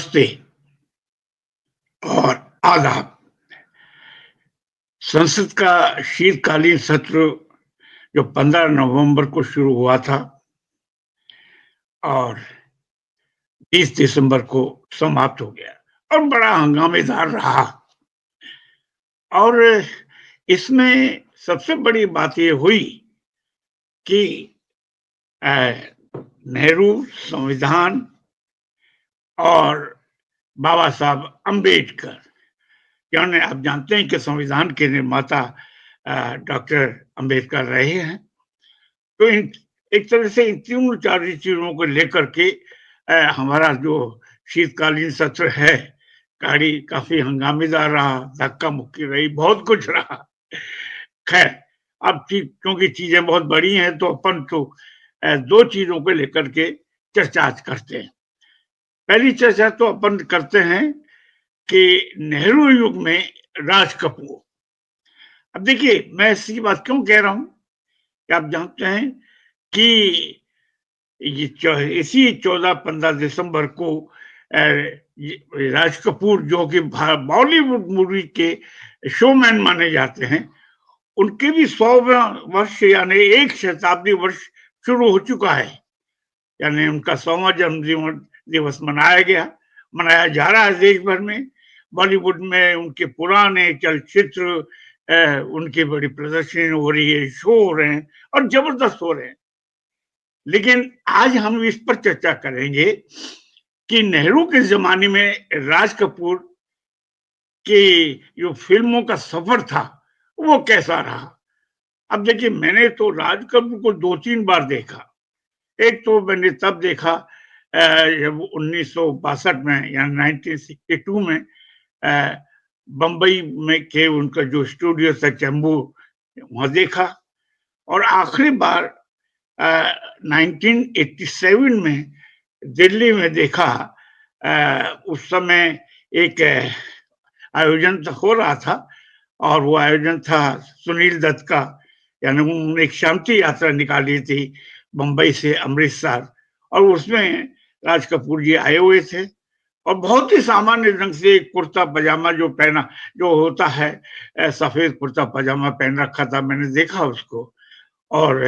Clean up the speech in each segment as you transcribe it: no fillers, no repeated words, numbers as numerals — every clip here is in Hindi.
नमस्ते और आदाब। संसद का शीतकालीन सत्र जो 15 नवंबर को शुरू हुआ था और 20 दिसंबर को समाप्त हो गया और बड़ा हंगामेदार रहा। और इसमें सबसे बड़ी बात ये हुई कि अ, नेहरू संविधान और बाबा साहब अम्बेडकर, यानी आप जानते हैं कि संविधान के निर्माता डॉक्टर अम्बेडकर रहे हैं। तो इन एक तरह से इन तीनों चार चीज़ों को लेकर के हमारा जो शीतकालीन सत्र है, काफ़ी हंगामेदार रहा, धक्का-मुक्की रही, बहुत कुछ रहा। खैर, अब क्योंकि चीज़ें बहुत बड़ी हैं तो अपन तो 2 चीज़ों को लेकर के चर्चा आज करते हैं। पहली चर्चा तो अपन करते हैं कि नेहरू युग में राज कपूर। अब देखिए, मैं ऐसी बात क्यों कह रहा हूँ कि आप जानते हैं कि इसी 14-15 दिसंबर को राज कपूर जो कि बॉलीवुड मूवी के शोमैन माने जाते हैं, उनके भी 100वां वर्ष यानी एक शताब्दी वर्ष शुरू हो चुका है। यानी उनका 100वां जन्म दिवस मनाया जा रहा है देश भर में। बॉलीवुड में उनके पुराने चलचित्र, उनकी बड़ी प्रदर्शनी हो रही है, शो हो रहे हैं और जबरदस्त हो रहे हैं। लेकिन आज हम इस पर चर्चा करेंगे कि नेहरू के ज़माने में राज कपूर के जो फ़िल्मों का सफ़र था, वो कैसा रहा? अब देखिए, मैंने तो राज कपूर को 2-3 बार देखा। एक तो मैंने तब देखा जब 1962 में या 1962 में अ, बम्बई में के उनका जो स्टूडियो था चैम्बूर, वहाँ देखा और आखिरी बार 1987 में दिल्ली में देखा। उस समय एक आयोजन हो रहा था और वो आयोजन था सुनील दत्त का, यानी उन्होंने एक शांति यात्रा निकाली थी बम्बई से अमृतसर और उसमें राज कपूर जी आए हुए थे और बहुत ही सामान्य ढंग से एक कुर्ता पजामा जो होता है, सफेद कुर्ता पजामा पहन रखा था। मैंने देखा उसको और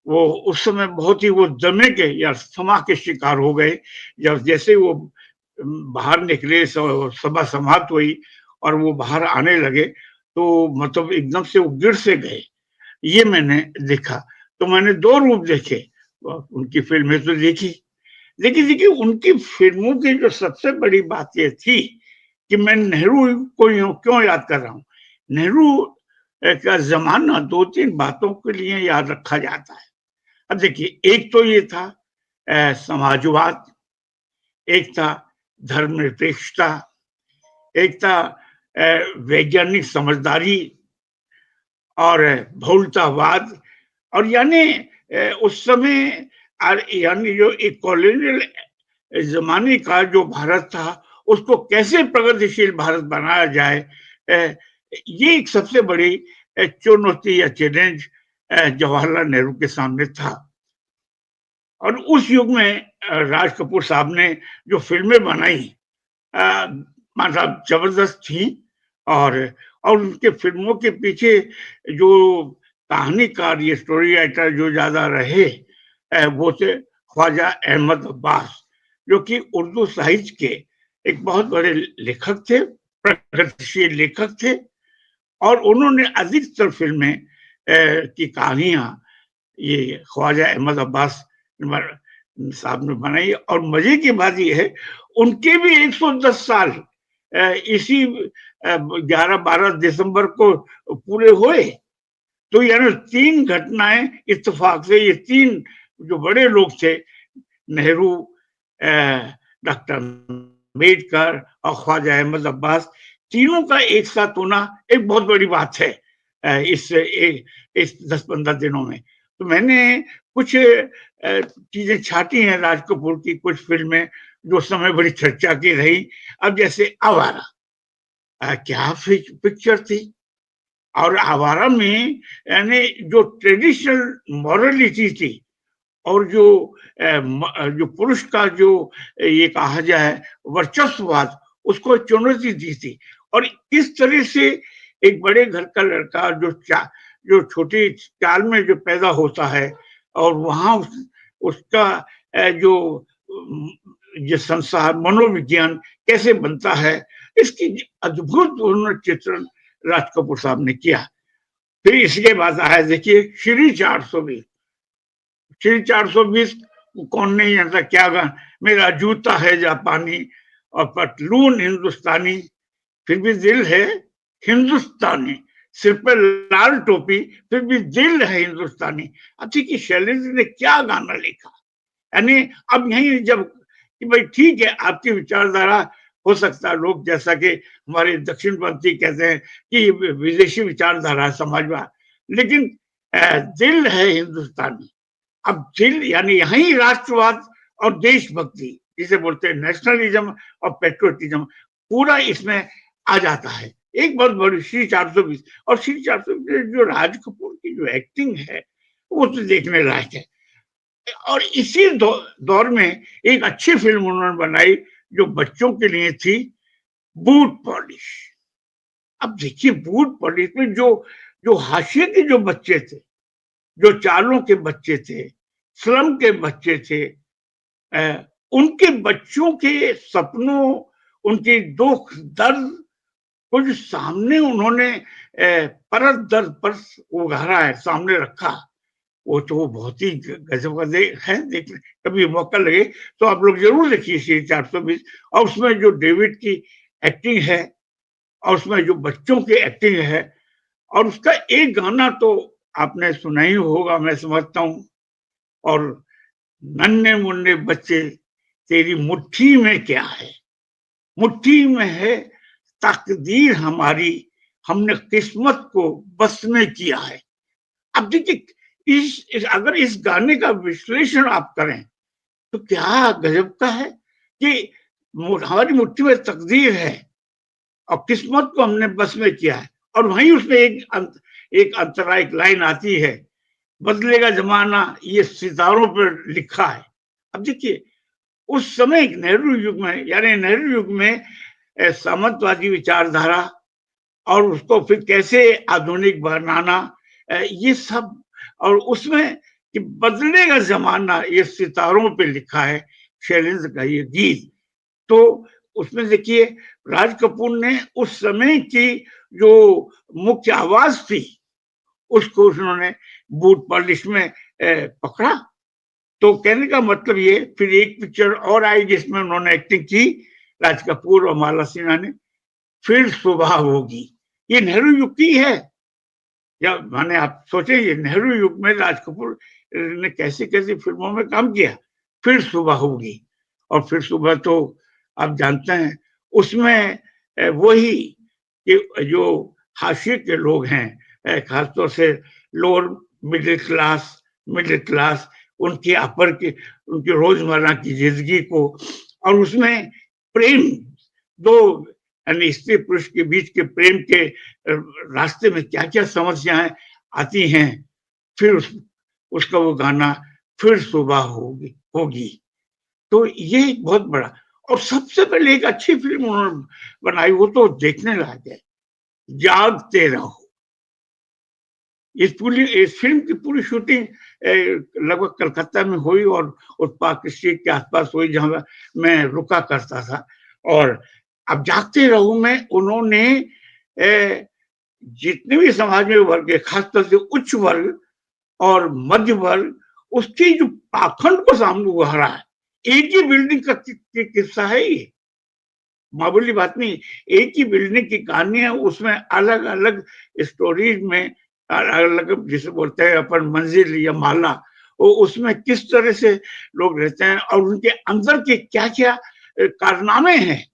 वो उस समय बहुत ही वो दमे के या समा के शिकार हो गए। जब जैसे वो बाहर निकले, सभा समाप्त हुई और वो बाहर आने लगे तो मतलब एकदम से वो गिर से गए। ये मैंने देखा। तो मैंने 2 रूप देखे। उनकी फ़िल्में तो देखी। लेकिन देखिए, उनकी फ़िल्मों की जो सबसे बड़ी बात ये थी कि मैं नेहरू को यूँ क्यों याद कर रहा हूँ? नेहरू का ज़माना 2-3 बातों के लिए याद रखा जाता है। अब देखिए, एक तो ये था समाजवाद, एक था धर्मनिरपेक्षता, एक था वैज्ञानिक समझदारी और बहुलतावाद और यानी उस समय यानी जो एक कॉलोनियल ज़माने का जो भारत था, उसको कैसे प्रगतिशील भारत बनाया जाए, ये एक सबसे बड़ी चुनौती या चैलेंज जवाहरलाल नेहरू के सामने था। और उस युग में राज कपूर साहब ने जो फ़िल्में बनाई, अ, मतलब ज़बरदस्त थी और उनके फ़िल्मों के पीछे जो कहानीकार या स्टोरी राइटर जो ज़्यादा रहे, वो थे ख्वाजा अहमद अब्बास, जो कि उर्दू साहित्य के एक बहुत बड़े लेखक थे, प्रगतिशील लेखक थे और उन्होंने अधिकतर फ़िल्में की कहानियाँ ये ख्वाजा अहमद अब्बास साहब ने बनाई और मजे की बात ये है, उनके भी 110 साल इसी 11-12 दिसंबर को पूरे हुए। तो यानी 3 घटनाएँ इत्तेफाक से, ये 3 जो बड़े लोग थे, नेहरू, डॉक्टर अम्बेडकर और ख्वाजा अहमद अब्बास, तीनों का एक साथ होना एक बहुत बड़ी बात है इस 10-15 दिनों में। तो मैंने कुछ चीज़ें छाँटी हैं राज कपूर की, कुछ फ़िल्में जो उस समय बड़ी चर्चा की रही। अब जैसे आवारा, क्या पिक्चर थी और आवारा में यानी जो ट्रेडिशनल मोरालिटी थी, और जो जो पुरुष का जो ये कहा जाए वर्चस्ववाद, उसको चुनौती दी थी। और इस तरह से एक बड़े घर का लड़का जो छोटी चाल में जो पैदा होता है और वहाँ उसका जो ये संसार मनोविज्ञान कैसे बनता है, इसकी अद्भुत उन्होंने चित्रण राज कपूर साहब ने किया। फिर इसके बाद आया देखिए श्री 420। श्री 420 कौन नहीं जानता, क्या गाना, मेरा जूता है जापानी और पतलून हिंदुस्तानी, फिर भी दिल है हिंदुस्तानी, सिर पर लाल टोपी फिर भी दिल है हिंदुस्तानी। अब देखिए शैलेंद्र ने क्या गाना लिखा। यानी अब यही जब कि भाई ठीक है, आपकी विचारधारा हो सकता है, लोग जैसा कि हमारे दक्षिणपंथी कहते हैं कि विदेशी विचारधारा है समाजवाद, लेकिन दिल है हिंदुस्तानी। अब दिल यानी यही राष्ट्रवाद और देशभक्ति जिसे बोलते हैं नेशनलिज्म और पेट्रियोटिज्म पूरा इसमें आ जाता है। एक बहुत बड़ी श्री 420। और श्री 420 जो राज कपूर की जो एक्टिंग है वो तो देखने लायक है। और इसी दौर में एक अच्छी फिल्म उन्होंने बनाई जो बच्चों के लिए थी, बूट पॉलिश। अब देखिए बूट पॉलिश में जो जो हाशिए के जो बच्चे थे, जो चालों के बच्चे थे, स्लम के बच्चे थे, उनके बच्चों के सपनों, उनके दुख दर्द को जो सामने उन्होंने परत दर परत उघाड़ा है, सामने रखा, वो तो बहुत ही गजब का है। देख कभी मौका लगे तो आप लोग जरूर देखिए श्री 420। और उसमें जो डेविड की एक्टिंग है और उसमें जो बच्चों की एक्टिंग है, और उसका एक गाना तो आपने सुना ही होगा मैं समझता हूँ, और नन्हे मुन्ने बच्चे तेरी मुट्ठी में क्या है, मुट्ठी में है तकदीर हमारी, हमने किस्मत को बस में किया है। अब देखिए अगर इस गाने का विश्लेषण आप करें तो क्या गजब का है कि हमारी मुट्ठी में तकदीर है और किस्मत को हमने बस में किया है। और वहीं उसमें एक अंतरा एक लाइन आती है, बदलेगा जमाना ये सितारों पर लिखा है। अब देखिए उस समय नेहरू युग में, यानी नेहरू युग में सामंतवादी विचारधारा और उसको फिर कैसे आधुनिक बनाना, ये सब, और उसमें कि बदलेगा जमाना ये सितारों पे लिखा है शैलेंद्र का ये गीत। तो उसमें देखिए राज कपूर ने उस समय की जो मुख्य आवाज थी उसको उन्होंने बूट पॉलिश में पकड़ा। तो कहने का मतलब ये, फिर एक पिक्चर और आई जिसमें उन्होंने एक्टिंग की, राज कपूर और माला सिन्हा ने, फिर सुबह होगी। ये नेहरू युग की है। या माने आप सोचे ये नेहरू युग में राज कपूर ने कैसी कैसी फिल्मों में काम किया। फिर सुबह होगी, और फिर सुबह तो आप जानते हैं उसमें वही कि जो हाशिए के लोग हैं, खासतौर से लोअर मिडिल क्लास उनकी अपर की उनकी रोजमर्रा की जिंदगी को, और उसमें प्रेम, दो यानी स्त्री पुरुष के बीच के प्रेम के रास्ते में क्या क्या समस्याएं आती हैं, फिर उसका वो गाना फिर सुबह होगी होगी। तो ये एक बहुत बड़ा, और सबसे पहले एक अच्छी फिल्म उन्होंने बनाई, वो तो देखने लायक है, जागते रहो। इस फिल्म की पूरी शूटिंग लगभग कलकत्ता में हुई और पार्क स्ट्रीट के आसपास हुई जहां मैं रुका करता था। और अब जागते रहो में उन्होंने जितने भी समाज में वर्ग है, खासतौर से उच्च वर्ग और मध्य वर्ग, उसकी जो पाखंड को सामने उभारा है। एक ही बिल्डिंग का किस्सा है ये, मामूली बात नहीं। एक ही बिल्डिंग की कहानी है, उसमें अलग अलग स्टोरीज में अलग अलग जिसे बोलते हैं अपन मंजिल या माला, वो उसमें किस तरह से लोग रहते हैं और उनके अंदर के क्या क्या कारनामे हैं।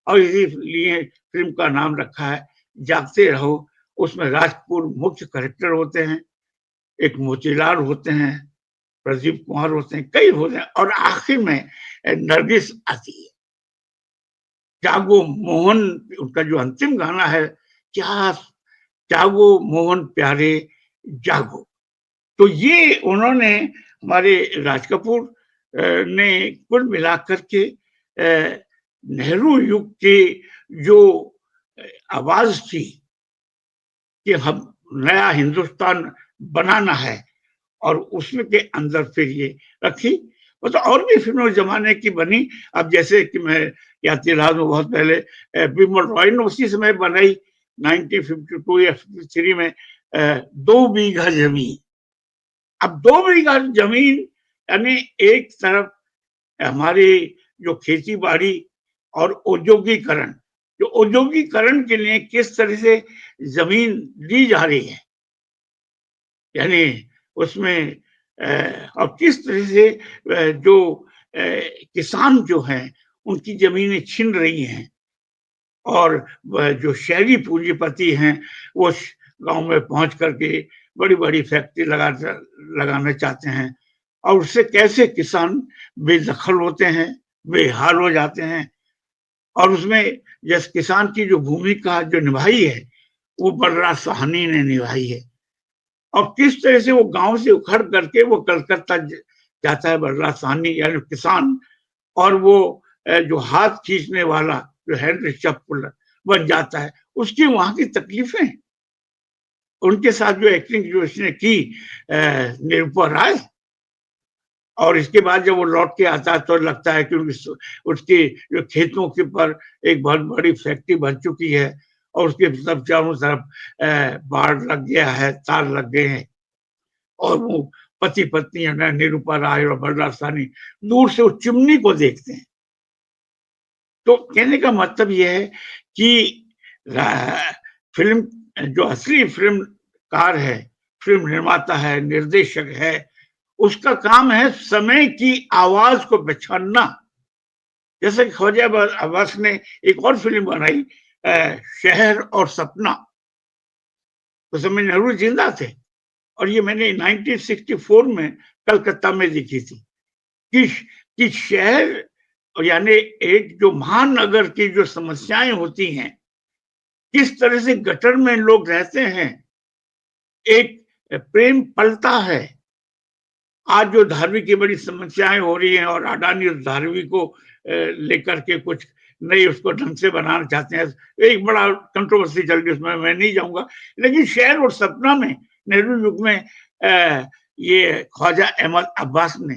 और इसीलिए फिल्म का नाम रखा है जागते रहो। उसमें राज कपूर मुख्य कैरेक्टर होते हैं, एक मोतीलाल होते हैं, प्रदीप कुमार होते हैं, कई होते हैं, और आखिर में नरगिस आती है। जागो मोहन, उनका जो अंतिम गाना है, क्या जागो मोहन प्यारे जागो। तो ये उन्होंने हमारे राज कपूर ने कुल मिलाकर के नेहरू युग की जो आवाज थी कि हम नया हिंदुस्तान बनाना है, और उसमें के अंदर फिर ये रखी। मतलब और भी फिल्में उस जमाने की बनी। अब जैसे कि मैं याद दिला दूं, बहुत पहले बिमल रॉय ने उसी समय बनाई 1952 या 53 में 2 बीघा जमीन। अब 2 बीघा जमीन यानी एक तरफ हमारी जो खेती बाड़ी और औद्योगिकरण, जो औद्योगिकरण के लिए किस तरह से जमीन ली जा रही है, यानी उसमें और किस तरह से जो किसान जो हैं उनकी जमीनें छिन रही हैं, और जो शहरी पूंजीपति हैं वो गांव में पहुंच करके बड़ी बड़ी फैक्ट्री लगाना चाहते हैं, और उससे कैसे किसान बेदखल होते हैं, बेहाल हो जाते हैं। और उसमें जिस किसान की जो भूमिका जो निभाई है वो बलराज साहनी ने निभाई है। और किस तरह से वो गांव से उखड़ करके वो कलकत्ता जाता है बलराज साहनी यानी किसान, और वो जो हाथ खींचने वाला जो हैंड रिक्शा बन जाता है, उसकी वहां की तकलीफें, उनके साथ जो एक्टिंग जो इसने की निरूपा राय, और इसके बाद जब वो लौट के आता है तो लगता है कि उसके जो खेतों के पर एक बहुत बड़ी फैक्ट्री बन चुकी है, और उसके सब चारों तरफ बाढ़ लग गया है, तार लग गए हैं, और वो पति पत्नी निरूपा राय और बलराज साहनी दूर से उस चिमनी को देखते हैं। तो कहने का मतलब ये है कि फिल्म जो असली फिल्मकार है, फिल्म निर्माता है, निर्देशक है, उसका काम है समय की आवाज को पहचानना। जैसे ख्वाजा अब्बास ने एक और फिल्म बनाई शहर और सपना, उस समय नेहरू जिंदा थे, और ये मैंने 1964 में कलकत्ता में देखी थी कि कि शहर यानी एक जो महानगर की जो समस्याएं होती हैं, किस तरह से गटर में लोग रहते हैं, एक प्रेम पलता है। आज जो धार्मिक की बड़ी समस्याएं हो रही हैं और अडानी उस धार्मिक को लेकर के कुछ नई उसको ढंग से बनाना चाहते हैं, एक बड़ा कंट्रोवर्सी चल रही है, उसमें मैं नहीं जाऊंगा। लेकिन शहर और सपना में नेहरू युग में ये ख्वाजा अहमद अब्बास ने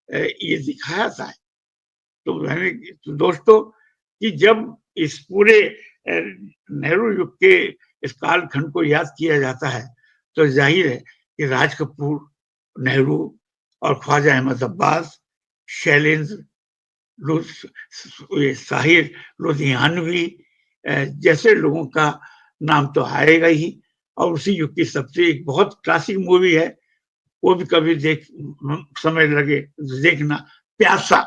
ये दिखाया था। तो मैंने तो दोस्तों कि जब इस पूरे नेहरू युग के इस कालखंड को याद किया जाता है, तो जाहिर है कि राज कपूर, नेहरू और ख्वाजा अहमद अब्बास, शैलेंद्र, साहिर लुधियानवी जैसे लोगों का नाम तो आएगा ही। और उसी युग की सबसे एक बहुत क्लासिक मूवी है, वो भी कभी समय लगे देखना, प्यासा,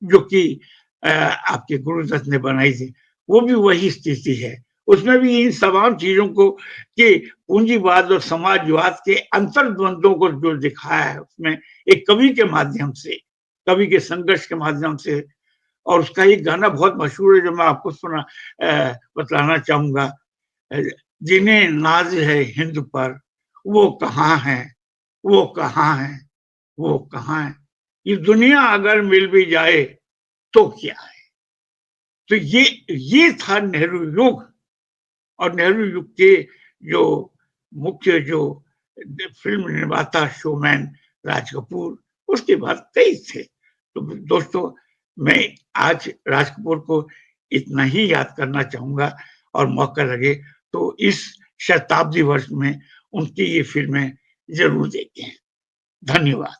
जो कि आपके गुरुदत्त ने बनाई थी। वो भी वही स्थिति है। उसमें भी इन तमाम चीजों को कि पूंजीवाद और समाजवाद के अंतर्द्वंदों को जो दिखाया है उसमें, एक कवि के माध्यम से, कवि के संघर्ष के माध्यम से। और उसका एक गाना बहुत मशहूर है जो मैं आपको बतलाना चाहूंगा, जिन्हें नाज है हिंद पर वो कहाँ है, वो कहाँ है, वो कहाँ है, ये दुनिया अगर मिल भी जाए तो क्या है। तो ये था नेहरू युग। और नेहरू युग के जो मुख्य जो फिल्म निर्माता शोमैन राज कपूर, उसके बाद कई थे। तो दोस्तों मैं आज राज कपूर को इतना ही याद करना चाहूंगा, और मौका लगे तो इस शताब्दी वर्ष में उनकी ये फिल्में जरूर देखें। धन्यवाद।